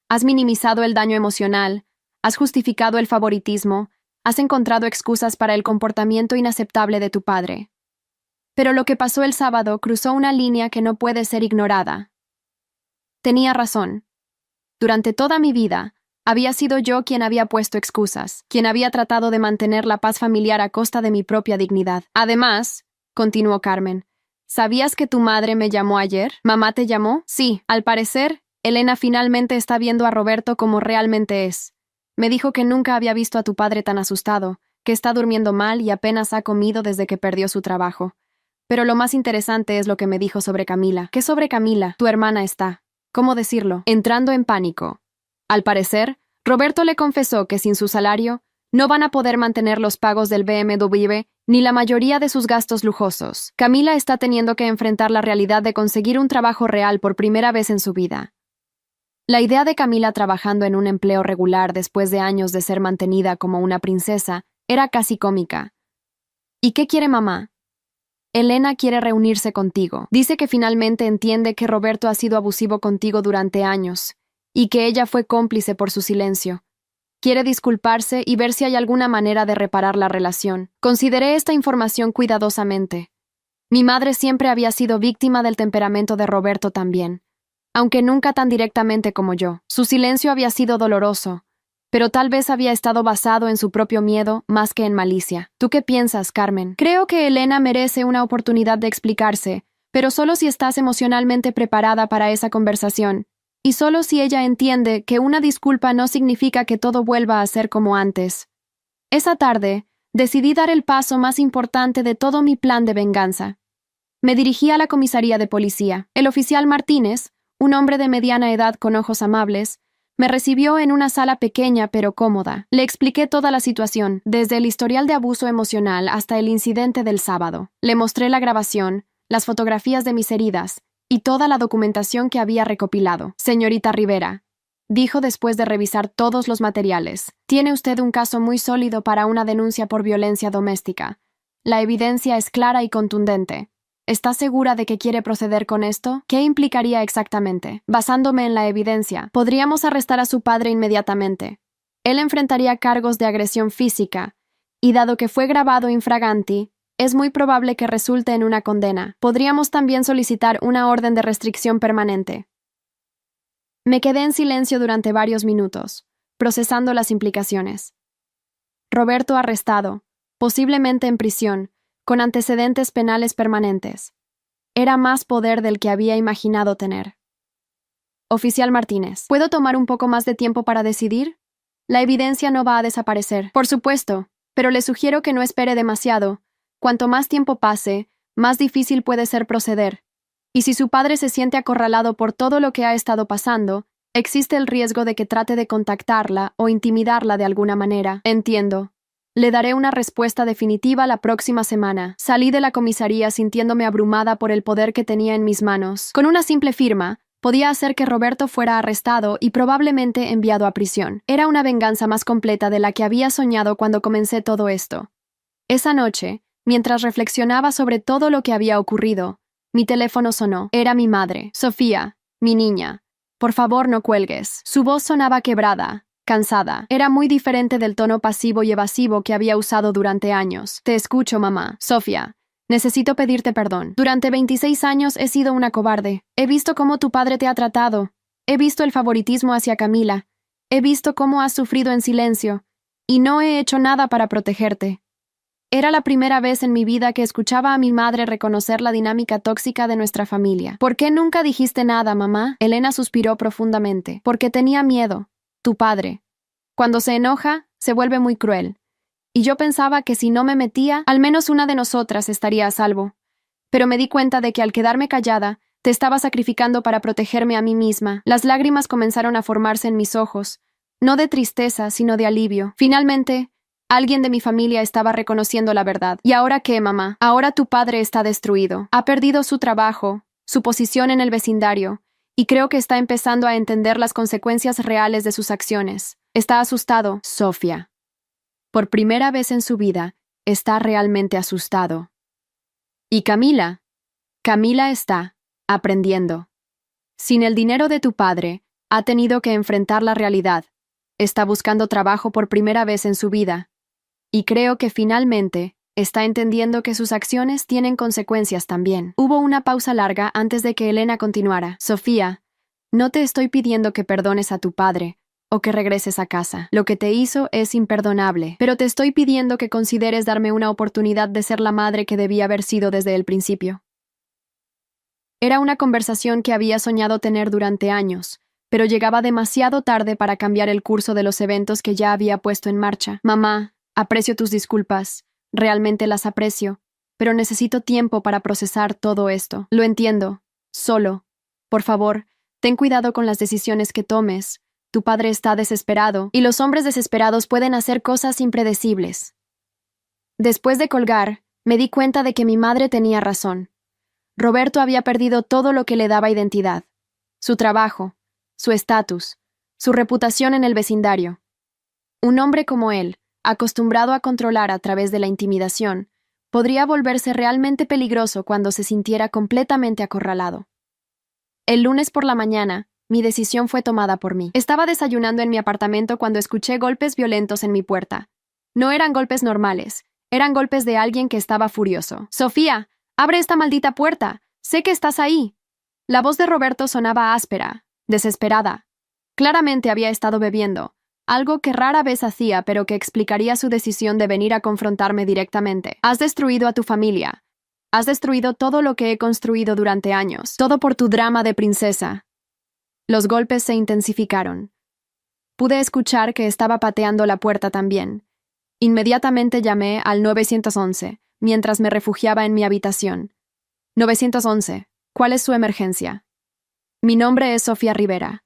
Has minimizado el daño emocional, has justificado el favoritismo, has encontrado excusas para el comportamiento inaceptable de tu padre. Pero lo que pasó el sábado cruzó una línea que no puede ser ignorada. Tenía razón. Durante toda mi vida, había sido yo quien había puesto excusas, quien había tratado de mantener la paz familiar a costa de mi propia dignidad. Además, continuó Carmen, ¿sabías que tu madre me llamó ayer? ¿Mamá te llamó? Sí, al parecer, Elena finalmente está viendo a Roberto como realmente es. Me dijo que nunca había visto a tu padre tan asustado, que está durmiendo mal y apenas ha comido desde que perdió su trabajo. Pero lo más interesante es lo que me dijo sobre Camila. ¿Qué sobre Camila? Tu hermana está, ¿cómo decirlo?, entrando en pánico. Al parecer, Roberto le confesó que sin su salario, no van a poder mantener los pagos del BMW ni la mayoría de sus gastos lujosos. Camila está teniendo que enfrentar la realidad de conseguir un trabajo real por primera vez en su vida. La idea de Camila trabajando en un empleo regular después de años de ser mantenida como una princesa era casi cómica. ¿Y qué quiere mamá? Elena quiere reunirse contigo. Dice que finalmente entiende que Roberto ha sido abusivo contigo durante años y que ella fue cómplice por su silencio. Quiere disculparse y ver si hay alguna manera de reparar la relación. Consideré esta información cuidadosamente. Mi madre siempre había sido víctima del temperamento de Roberto también, aunque nunca tan directamente como yo. Su silencio había sido doloroso, pero tal vez había estado basado en su propio miedo más que en malicia. ¿Tú qué piensas, Carmen? Creo que Elena merece una oportunidad de explicarse, pero solo si estás emocionalmente preparada para esa conversación, y solo si ella entiende que una disculpa no significa que todo vuelva a ser como antes. Esa tarde, decidí dar el paso más importante de todo mi plan de venganza. Me dirigí a la comisaría de policía. El oficial Martínez, un hombre de mediana edad con ojos amables, me recibió en una sala pequeña pero cómoda. Le expliqué toda la situación, desde el historial de abuso emocional hasta el incidente del sábado. Le mostré la grabación, las fotografías de mis heridas y toda la documentación que había recopilado. Señorita Rivera, dijo después de revisar todos los materiales, tiene usted un caso muy sólido para una denuncia por violencia doméstica. La evidencia es clara y contundente. ¿Está segura de que quiere proceder con esto? ¿Qué implicaría exactamente? Basándome en la evidencia, podríamos arrestar a su padre inmediatamente. Él enfrentaría cargos de agresión física, y dado que fue grabado infraganti, es muy probable que resulte en una condena. Podríamos también solicitar una orden de restricción permanente. Me quedé en silencio durante varios minutos, procesando las implicaciones. Roberto arrestado, posiblemente en prisión, con antecedentes penales permanentes. Era más poder del que había imaginado tener. Oficial Martínez, ¿puedo tomar un poco más de tiempo para decidir? La evidencia no va a desaparecer, por supuesto, pero le sugiero que no espere demasiado. Cuanto más tiempo pase, más difícil puede ser proceder. Y si su padre se siente acorralado por todo lo que ha estado pasando, existe el riesgo de que trate de contactarla o intimidarla de alguna manera. Entiendo. Le daré una respuesta definitiva la próxima semana. Salí de la comisaría sintiéndome abrumada por el poder que tenía en mis manos. Con una simple firma, podía hacer que Roberto fuera arrestado y probablemente enviado a prisión. Era una venganza más completa de la que había soñado cuando comencé todo esto. Esa noche, mientras reflexionaba sobre todo lo que había ocurrido, mi teléfono sonó. Era mi madre. Sofía, mi niña. Por favor, no cuelgues. Su voz sonaba quebrada, cansada. Era muy diferente del tono pasivo y evasivo que había usado durante años. Te escucho, mamá. Sofía, necesito pedirte perdón. Durante 26 años he sido una cobarde. He visto cómo tu padre te ha tratado. He visto el favoritismo hacia Camila. He visto cómo has sufrido en silencio. Y no he hecho nada para protegerte. Era la primera vez en mi vida que escuchaba a mi madre reconocer la dinámica tóxica de nuestra familia. ¿Por qué nunca dijiste nada, mamá? Elena suspiró profundamente. Porque tenía miedo. Tu padre. Cuando se enoja, se vuelve muy cruel. Y yo pensaba que si no me metía, al menos una de nosotras estaría a salvo. Pero me di cuenta de que al quedarme callada, te estaba sacrificando para protegerme a mí misma. Las lágrimas comenzaron a formarse en mis ojos, no de tristeza, sino de alivio. Finalmente, alguien de mi familia estaba reconociendo la verdad. ¿Y ahora qué, mamá? Ahora tu padre está destruido. Ha perdido su trabajo, su posición en el vecindario, y creo que está empezando a entender las consecuencias reales de sus acciones. Está asustado, Sofía. Por primera vez en su vida, está realmente asustado. ¿Y Camila? Camila está aprendiendo. Sin el dinero de tu padre, ha tenido que enfrentar la realidad. Está buscando trabajo por primera vez en su vida. Y creo que finalmente está entendiendo que sus acciones tienen consecuencias también. Hubo una pausa larga antes de que Elena continuara. Sofía, no te estoy pidiendo que perdones a tu padre o que regreses a casa. Lo que te hizo es imperdonable, pero te estoy pidiendo que consideres darme una oportunidad de ser la madre que debía haber sido desde el principio. Era una conversación que había soñado tener durante años, pero llegaba demasiado tarde para cambiar el curso de los eventos que ya había puesto en marcha. Mamá, aprecio tus disculpas, realmente las aprecio, pero necesito tiempo para procesar todo esto. Lo entiendo. Solo. Por favor, ten cuidado con las decisiones que tomes. Tu padre está desesperado, y los hombres desesperados pueden hacer cosas impredecibles. Después de colgar, me di cuenta de que mi madre tenía razón. Roberto había perdido todo lo que le daba identidad. Su trabajo, su estatus, su reputación en el vecindario. Un hombre como él, acostumbrado a controlar a través de la intimidación, podría volverse realmente peligroso cuando se sintiera completamente acorralado. El lunes por la mañana, mi decisión fue tomada por mí. Estaba desayunando en mi apartamento cuando escuché golpes violentos en mi puerta. No eran golpes normales, eran golpes de alguien que estaba furioso. «Sofía, abre esta maldita puerta. Sé que estás ahí». La voz de Roberto sonaba áspera, desesperada. Claramente había estado bebiendo, algo que rara vez hacía, pero que explicaría su decisión de venir a confrontarme directamente. «Has destruido a tu familia. Has destruido todo lo que he construido durante años. Todo por tu drama de princesa». Los golpes se intensificaron. Pude escuchar que estaba pateando la puerta también. Inmediatamente llamé al 911, mientras me refugiaba en mi habitación. 911, ¿cuál es su emergencia? Mi nombre es Sofía Rivera.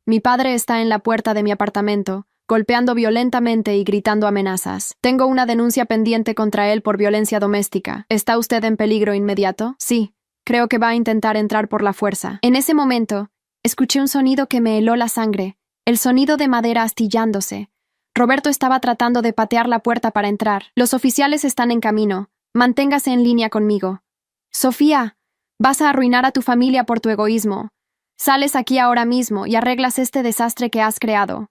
Mi padre está en la puerta de mi apartamento, golpeando violentamente y gritando amenazas. Tengo una denuncia pendiente contra él por violencia doméstica. ¿Está usted en peligro inmediato? Sí, creo que va a intentar entrar por la fuerza. En ese momento, escuché un sonido que me heló la sangre, el sonido de madera astillándose. Roberto estaba tratando de patear la puerta para entrar. Los oficiales están en camino. Manténgase en línea conmigo. Sofía, vas a arruinar a tu familia por tu egoísmo. Sales aquí ahora mismo y arreglas este desastre que has creado.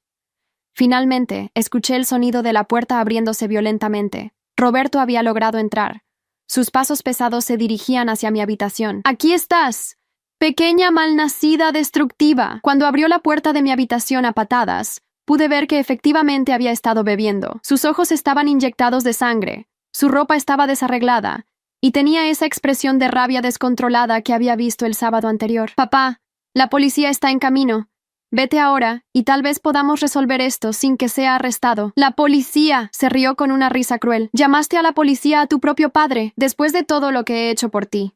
Finalmente, escuché el sonido de la puerta abriéndose violentamente. Roberto había logrado entrar. Sus pasos pesados se dirigían hacia mi habitación. «¡Aquí estás! Pequeña malnacida destructiva». Cuando abrió la puerta de mi habitación a patadas, pude ver que efectivamente había estado bebiendo. Sus ojos estaban inyectados de sangre. Su ropa estaba desarreglada y tenía esa expresión de rabia descontrolada que había visto el sábado anterior. Papá, la policía está en camino. Vete ahora y tal vez podamos resolver esto sin que sea arrestado. La policía, se rió con una risa cruel. Llamaste a la policía a tu propio padre después de todo lo que he hecho por ti.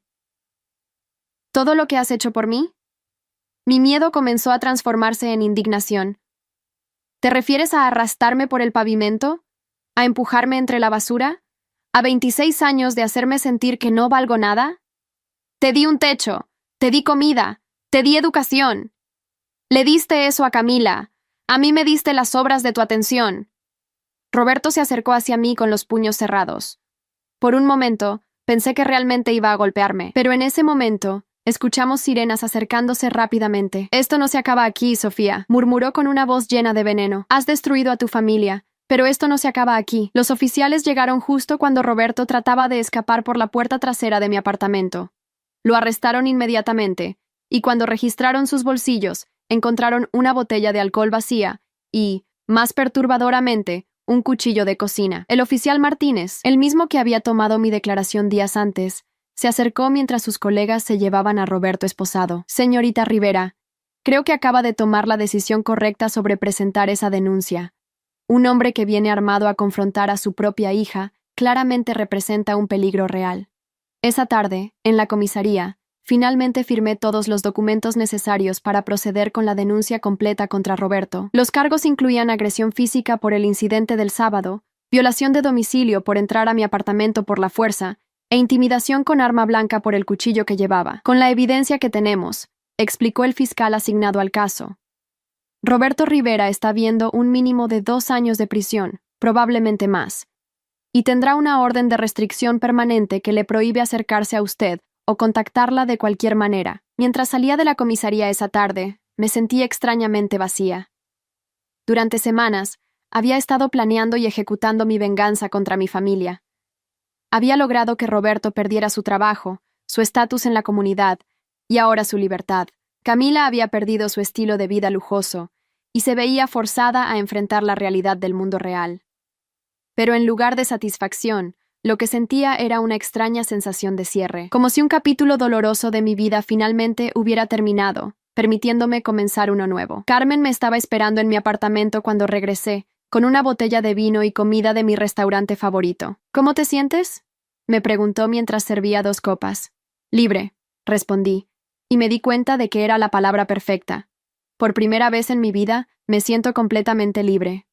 ¿Todo lo que has hecho por mí? Mi miedo comenzó a transformarse en indignación. ¿Te refieres a arrastrarme por el pavimento? ¿A empujarme entre la basura? ¿A 26 años de hacerme sentir que no valgo nada? Te di un techo, te di comida, te di educación. Le diste eso a Camila. A mí me diste las obras de tu atención. Roberto se acercó hacia mí con los puños cerrados. Por un momento, pensé que realmente iba a golpearme, pero en ese momento, escuchamos sirenas acercándose rápidamente. Esto no se acaba aquí, Sofía, murmuró con una voz llena de veneno. Has destruido a tu familia, pero esto no se acaba aquí. Los oficiales llegaron justo cuando Roberto trataba de escapar por la puerta trasera de mi apartamento. Lo arrestaron inmediatamente, y cuando registraron sus bolsillos, encontraron una botella de alcohol vacía y, más perturbadoramente, un cuchillo de cocina. El oficial Martínez, el mismo que había tomado mi declaración días antes, se acercó mientras sus colegas se llevaban a Roberto esposado. Señorita Rivera, creo que acaba de tomar la decisión correcta sobre presentar esa denuncia. Un hombre que viene armado a confrontar a su propia hija claramente representa un peligro real. Esa tarde, en la comisaría, finalmente firmé todos los documentos necesarios para proceder con la denuncia completa contra Roberto. Los cargos incluían agresión física por el incidente del sábado, violación de domicilio por entrar a mi apartamento por la fuerza e intimidación con arma blanca por el cuchillo que llevaba. Con la evidencia que tenemos, explicó el fiscal asignado al caso, Roberto Rivera está viendo un mínimo de 2 años de prisión, probablemente más, y tendrá una orden de restricción permanente que le prohíbe acercarse a usted o contactarla de cualquier manera. Mientras salía de la comisaría esa tarde, me sentí extrañamente vacía. Durante semanas, había estado planeando y ejecutando mi venganza contra mi familia. Había logrado que Roberto perdiera su trabajo, su estatus en la comunidad y ahora su libertad. Camila había perdido su estilo de vida lujoso y se veía forzada a enfrentar la realidad del mundo real. Pero en lugar de satisfacción, lo que sentía era una extraña sensación de cierre, como si un capítulo doloroso de mi vida finalmente hubiera terminado, permitiéndome comenzar uno nuevo. Carmen me estaba esperando en mi apartamento cuando regresé, con una botella de vino y comida de mi restaurante favorito. ¿Cómo te sientes?, me preguntó mientras servía 2 copas. Libre, respondí, y me di cuenta de que era la palabra perfecta. Por primera vez en mi vida, me siento completamente libre.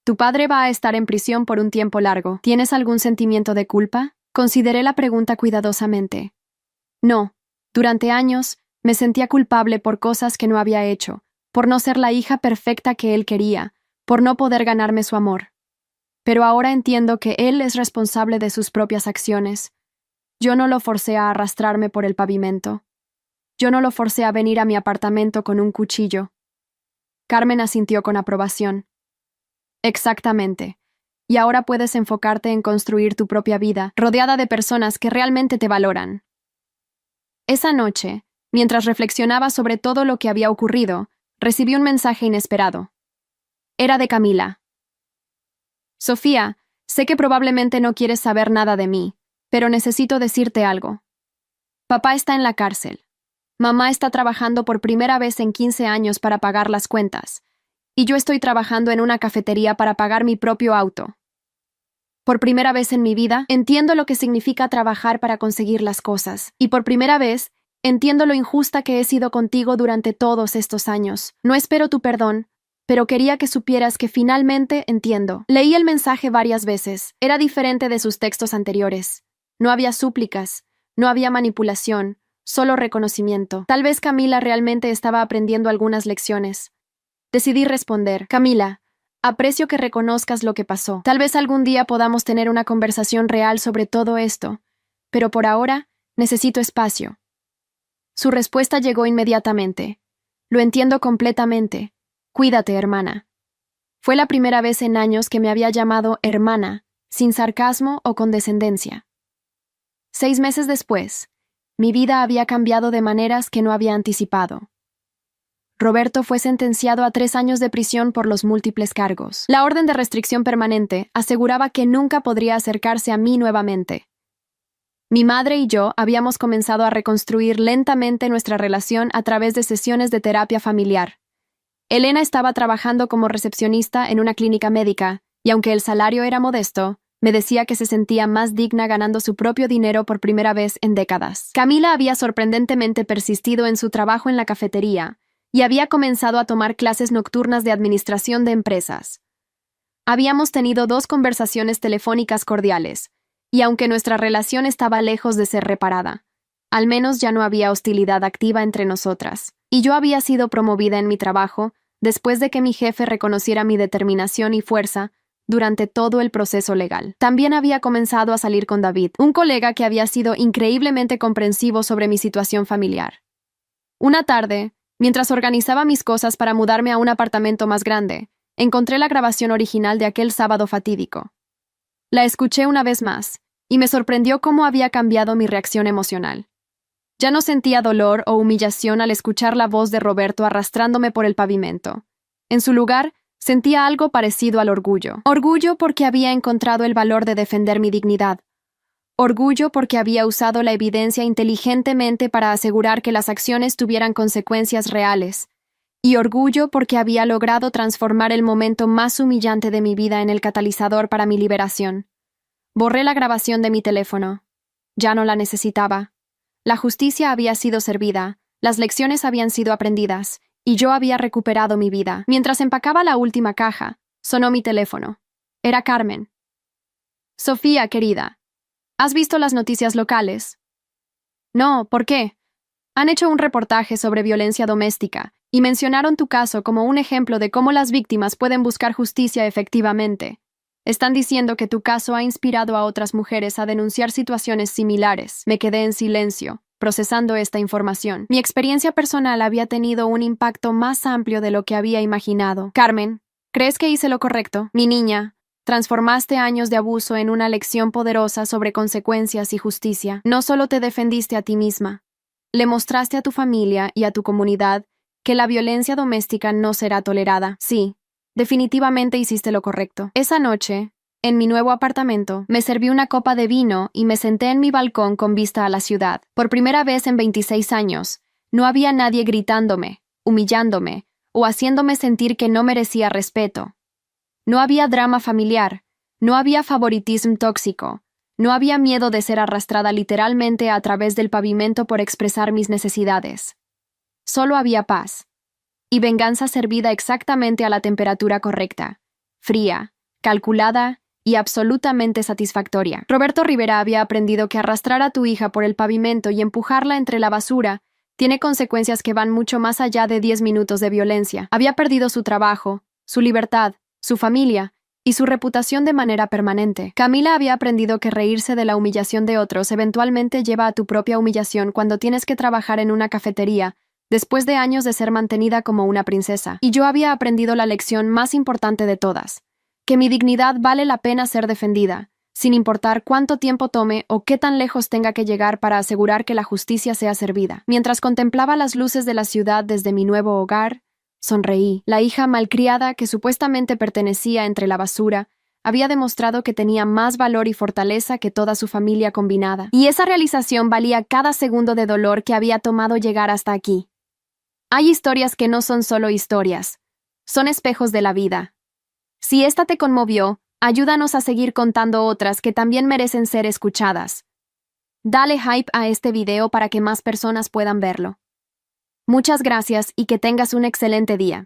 Tu padre va a estar en prisión por un tiempo largo. ¿Tienes algún sentimiento de culpa? Consideré la pregunta cuidadosamente. No. Durante años, me sentía culpable por cosas que no había hecho, por no ser la hija perfecta que él quería, por no poder ganarme su amor. Pero ahora entiendo que él es responsable de sus propias acciones. Yo no lo forcé a arrastrarme por el pavimento. Yo no lo forcé a venir a mi apartamento con un cuchillo. Carmen asintió con aprobación. Exactamente. Y ahora puedes enfocarte en construir tu propia vida, rodeada de personas que realmente te valoran. Esa noche, mientras reflexionaba sobre todo lo que había ocurrido, recibí un mensaje inesperado. Era de Camila. Sofía, sé que probablemente no quieres saber nada de mí, pero necesito decirte algo. Papá está en la cárcel. Mamá está trabajando por primera vez en 15 años para pagar las cuentas. Y yo estoy trabajando en una cafetería para pagar mi propio auto. Por primera vez en mi vida, entiendo lo que significa trabajar para conseguir las cosas. Y por primera vez, entiendo lo injusta que he sido contigo durante todos estos años. No espero tu perdón, pero quería que supieras que finalmente entiendo. Leí el mensaje varias veces. Era diferente de sus textos anteriores. No había súplicas, no había manipulación, solo reconocimiento. Tal vez Camila realmente estaba aprendiendo algunas lecciones. Decidí responder, Camila, aprecio que reconozcas lo que pasó. Tal vez algún día podamos tener una conversación real sobre todo esto, pero por ahora necesito espacio. Su respuesta llegó inmediatamente. Lo entiendo completamente. Cuídate, hermana. Fue la primera vez en años que me había llamado hermana, sin sarcasmo o condescendencia. 6 meses después, mi vida había cambiado de maneras que no había anticipado. Roberto fue sentenciado a 3 años de prisión por los múltiples cargos. La orden de restricción permanente aseguraba que nunca podría acercarse a mí nuevamente. Mi madre y yo habíamos comenzado a reconstruir lentamente nuestra relación a través de sesiones de terapia familiar. Elena estaba trabajando como recepcionista en una clínica médica, y aunque el salario era modesto, me decía que se sentía más digna ganando su propio dinero por primera vez en décadas. Camila había sorprendentemente persistido en su trabajo en la cafetería y había comenzado a tomar clases nocturnas de administración de empresas. Habíamos tenido 2 conversaciones telefónicas cordiales, y aunque nuestra relación estaba lejos de ser reparada, al menos ya no había hostilidad activa entre nosotras, y yo había sido promovida en mi trabajo después de que mi jefe reconociera mi determinación y fuerza durante todo el proceso legal. También había comenzado a salir con David, un colega que había sido increíblemente comprensivo sobre mi situación familiar. Una tarde, mientras organizaba mis cosas para mudarme a un apartamento más grande, encontré la grabación original de aquel sábado fatídico. La escuché una vez más, y me sorprendió cómo había cambiado mi reacción emocional. Ya no sentía dolor o humillación al escuchar la voz de Roberto arrastrándome por el pavimento. En su lugar, sentía algo parecido al orgullo. Orgullo porque había encontrado el valor de defender mi dignidad. Orgullo porque había usado la evidencia inteligentemente para asegurar que las acciones tuvieran consecuencias reales. Y orgullo porque había logrado transformar el momento más humillante de mi vida en el catalizador para mi liberación. Borré la grabación de mi teléfono. Ya no la necesitaba. La justicia había sido servida, las lecciones habían sido aprendidas, y yo había recuperado mi vida. Mientras empacaba la última caja, sonó mi teléfono. Era Carmen. Sofía, querida, ¿has visto las noticias locales? No, ¿por qué? Han hecho un reportaje sobre violencia doméstica y mencionaron tu caso como un ejemplo de cómo las víctimas pueden buscar justicia efectivamente. Están diciendo que tu caso ha inspirado a otras mujeres a denunciar situaciones similares. Me quedé en silencio, procesando esta información. Mi experiencia personal había tenido un impacto más amplio de lo que había imaginado. Carmen, ¿crees que hice lo correcto? Mi niña, transformaste años de abuso en una lección poderosa sobre consecuencias y justicia. No solo te defendiste a ti misma, le mostraste a tu familia y a tu comunidad que la violencia doméstica no será tolerada. Sí, definitivamente hiciste lo correcto. Esa noche, en mi nuevo apartamento, me serví una copa de vino y me senté en mi balcón con vista a la ciudad. Por primera vez en 26 años, no había nadie gritándome, humillándome o haciéndome sentir que no merecía respeto. No había drama familiar, no había favoritismo tóxico, no había miedo de ser arrastrada literalmente a través del pavimento por expresar mis necesidades. Solo había paz. Y venganza servida exactamente a la temperatura correcta, fría, calculada y absolutamente satisfactoria. Roberto Rivera había aprendido que arrastrar a tu hija por el pavimento y empujarla entre la basura tiene consecuencias que van mucho más allá de 10 minutos de violencia. Había perdido su trabajo, su libertad, su familia y su reputación de manera permanente. Camila había aprendido que reírse de la humillación de otros eventualmente lleva a tu propia humillación cuando tienes que trabajar en una cafetería después de años de ser mantenida como una princesa. Y yo había aprendido la lección más importante de todas, que mi dignidad vale la pena ser defendida, sin importar cuánto tiempo tome o qué tan lejos tenga que llegar para asegurar que la justicia sea servida. Mientras contemplaba las luces de la ciudad desde mi nuevo hogar, sonreí. La hija malcriada que supuestamente pertenecía entre la basura había demostrado que tenía más valor y fortaleza que toda su familia combinada. Y esa realización valía cada segundo de dolor que había tomado llegar hasta aquí. Hay historias que no son solo historias, son espejos de la vida. Si esta te conmovió, ayúdanos a seguir contando otras que también merecen ser escuchadas. Dale hype a este video para que más personas puedan verlo. Muchas gracias y que tengas un excelente día.